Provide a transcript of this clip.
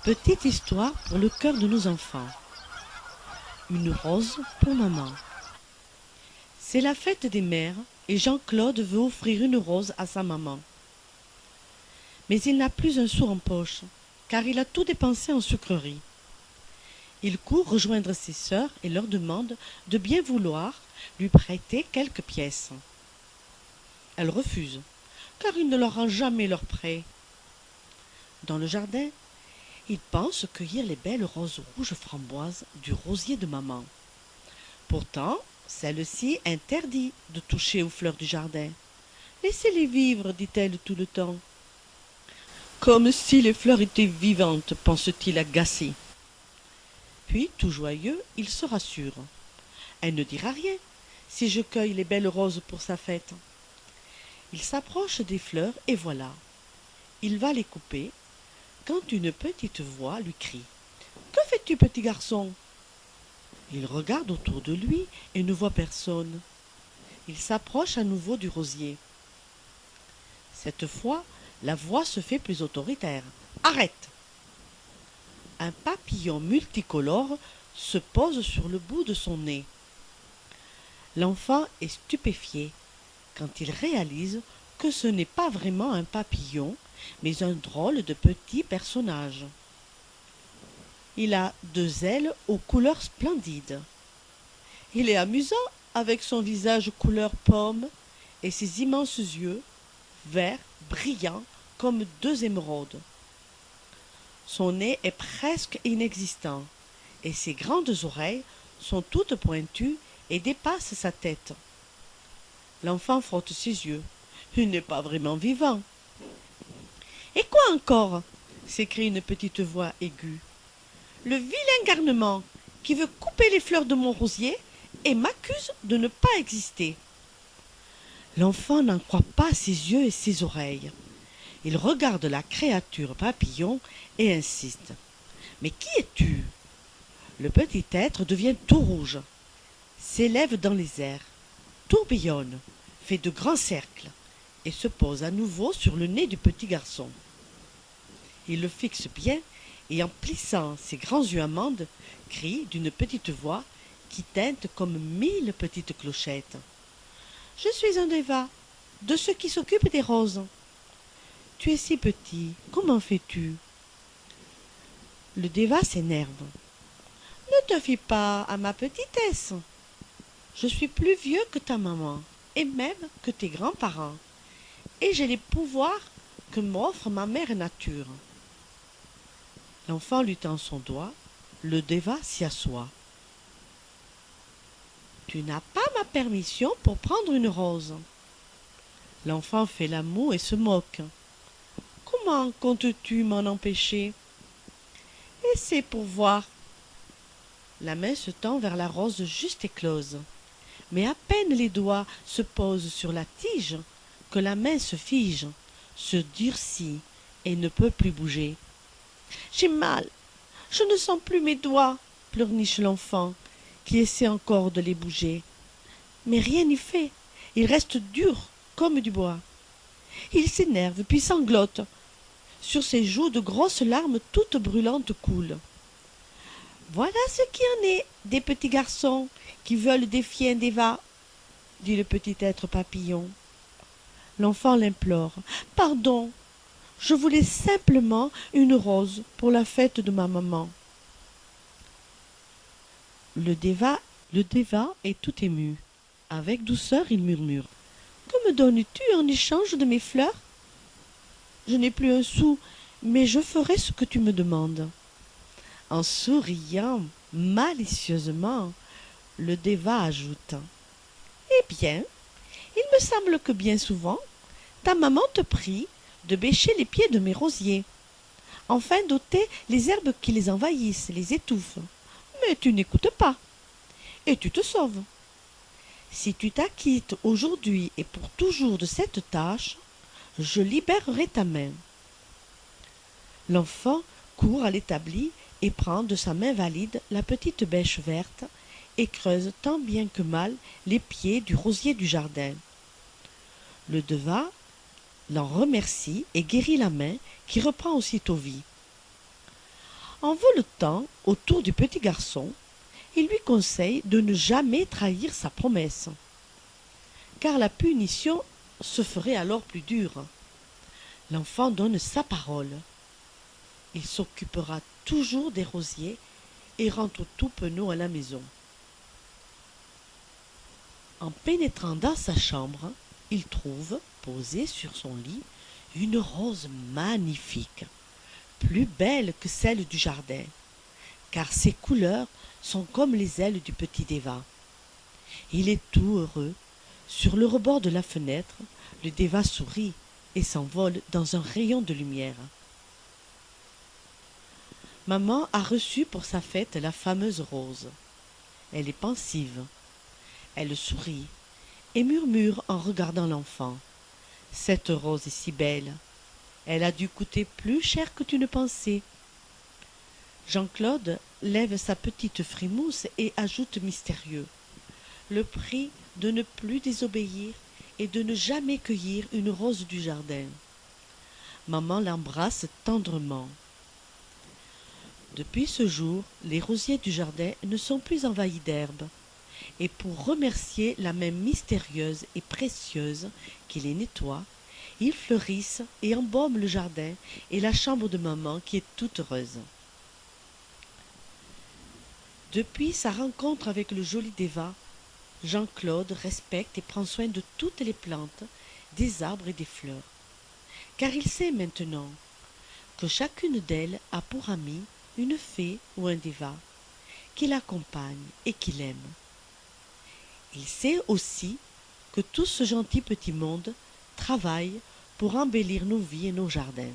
Petite histoire pour le cœur de nos enfants. Une rose pour maman. C'est la fête des mères et Jean-Claude veut offrir une rose à sa maman. Mais il n'a plus un sou en poche, car il a tout dépensé en sucreries. Il court rejoindre ses sœurs et leur demande de bien vouloir lui prêter quelques pièces. Elles refusent, car il ne leur rend jamais leur prêt. Dans le jardin, il pense cueillir les belles roses rouges framboises du rosier de maman. Pourtant, celle-ci interdit de toucher aux fleurs du jardin. Laissez-les vivre, dit-elle tout le temps. Comme si les fleurs étaient vivantes, pense-t-il agacé. Puis, tout joyeux, il se rassure. Elle ne dira rien si je cueille les belles roses pour sa fête. Il s'approche des fleurs et voilà. Il va les couper quand une petite voix lui crie « Que fais-tu, petit garçon ?» Il regarde autour de lui et ne voit personne. Il s'approche à nouveau du rosier. Cette fois, la voix se fait plus autoritaire. « Arrête !» Un papillon multicolore se pose sur le bout de son nez. L'enfant est stupéfié quand il réalise que ce n'est pas vraiment un papillon, mais un drôle de petit personnage. Il a deux ailes aux couleurs splendides. Il est amusant avec son visage couleur pomme et ses immenses yeux, verts, brillants comme deux émeraudes. Son nez est presque inexistant et ses grandes oreilles sont toutes pointues et dépassent sa tête. L'enfant frotte ses yeux. Il n'est pas vraiment vivant. « Et quoi encore ?» s'écrie une petite voix aiguë. « Le vilain garnement qui veut couper les fleurs de mon rosier et m'accuse de ne pas exister. » L'enfant n'en croit pas ses yeux et ses oreilles. Il regarde la créature papillon et insiste. « Mais qui es-tu » Le petit être devient tout rouge, s'élève dans les airs, tourbillonne, fait de grands cercles et se pose à nouveau sur le nez du petit garçon. Il le fixe bien et en plissant ses grands yeux amandes, crie d'une petite voix qui teinte comme 1000 petites clochettes. « Je suis un déva, de ceux qui s'occupent des roses. Tu es si petit, comment fais-tu » Le déva s'énerve. « Ne te fie pas à ma petitesse. Je suis plus vieux que ta maman, et même que tes grands-parents, et j'ai les pouvoirs que m'offre ma mère nature. » L'enfant lui tend son doigt, le déva s'y assoit. « Tu n'as pas ma permission pour prendre une rose. » L'enfant fait la moue et se moque. « Comment comptes-tu m'en empêcher ?»« Et c'est pour voir. » La main se tend vers la rose juste éclose. Mais à peine les doigts se posent sur la tige que la main se fige, se durcit et ne peut plus bouger. « J'ai mal, je ne sens plus mes doigts, » pleurniche l'enfant, qui essaie encore de les bouger. Mais rien n'y fait, il reste dur comme du bois. Il s'énerve puis sanglote. Sur ses joues de grosses larmes toutes brûlantes coulent. « Voilà ce qui en est des petits garçons qui veulent défier un déva, » dit le petit être papillon. L'enfant l'implore. « Pardon, je voulais simplement une rose pour la fête de ma maman. » Le déva est tout ému. Avec douceur, il murmure. « Que me donnes-tu en échange de mes fleurs ? Je n'ai plus un sou, mais je ferai ce que tu me demandes. » En souriant malicieusement, le déva ajoute. « Eh bien, il me semble que bien souvent, ta maman te prie de bêcher les pieds de mes rosiers, afin d'ôter les herbes qui les envahissent, les étouffent. Mais tu n'écoutes pas, et tu te sauves. Si tu t'acquittes aujourd'hui et pour toujours de cette tâche, je libérerai ta main. » L'enfant court à l'établi et prend de sa main valide la petite bêche verte et creuse tant bien que mal les pieds du rosier du jardin. Le déva l'en remercie et guérit la main qui reprend aussitôt vie. En voletant autour du petit garçon, il lui conseille de ne jamais trahir sa promesse, car la punition se ferait alors plus dure. L'enfant donne sa parole. Il s'occupera toujours des rosiers et rentre tout penaud à la maison. En pénétrant dans sa chambre, il trouve, posée sur son lit, une rose magnifique, plus belle que celle du jardin, car ses couleurs sont comme les ailes du petit Déva. Il est tout heureux. Sur le rebord de la fenêtre, le Déva sourit et s'envole dans un rayon de lumière. Maman a reçu pour sa fête la fameuse rose. Elle est pensive. Elle sourit et murmure en regardant l'enfant. Cette rose est si belle. Elle a dû coûter plus cher que tu ne pensais. Jean-Claude lève sa petite frimousse et ajoute mystérieux. Le prix de ne plus désobéir et de ne jamais cueillir une rose du jardin. Maman l'embrasse tendrement. Depuis ce jour, les rosiers du jardin ne sont plus envahis d'herbe, et pour remercier la main mystérieuse et précieuse qui les nettoie, ils fleurissent et embaument le jardin et la chambre de maman qui est toute heureuse. Depuis sa rencontre avec le joli Déva, Jean-Claude respecte et prend soin de toutes les plantes, des arbres et des fleurs, car il sait maintenant que chacune d'elles a pour ami une fée ou un Déva qui l'accompagne et qui l'aime. Il sait aussi que tout ce gentil petit monde travaille pour embellir nos vies et nos jardins.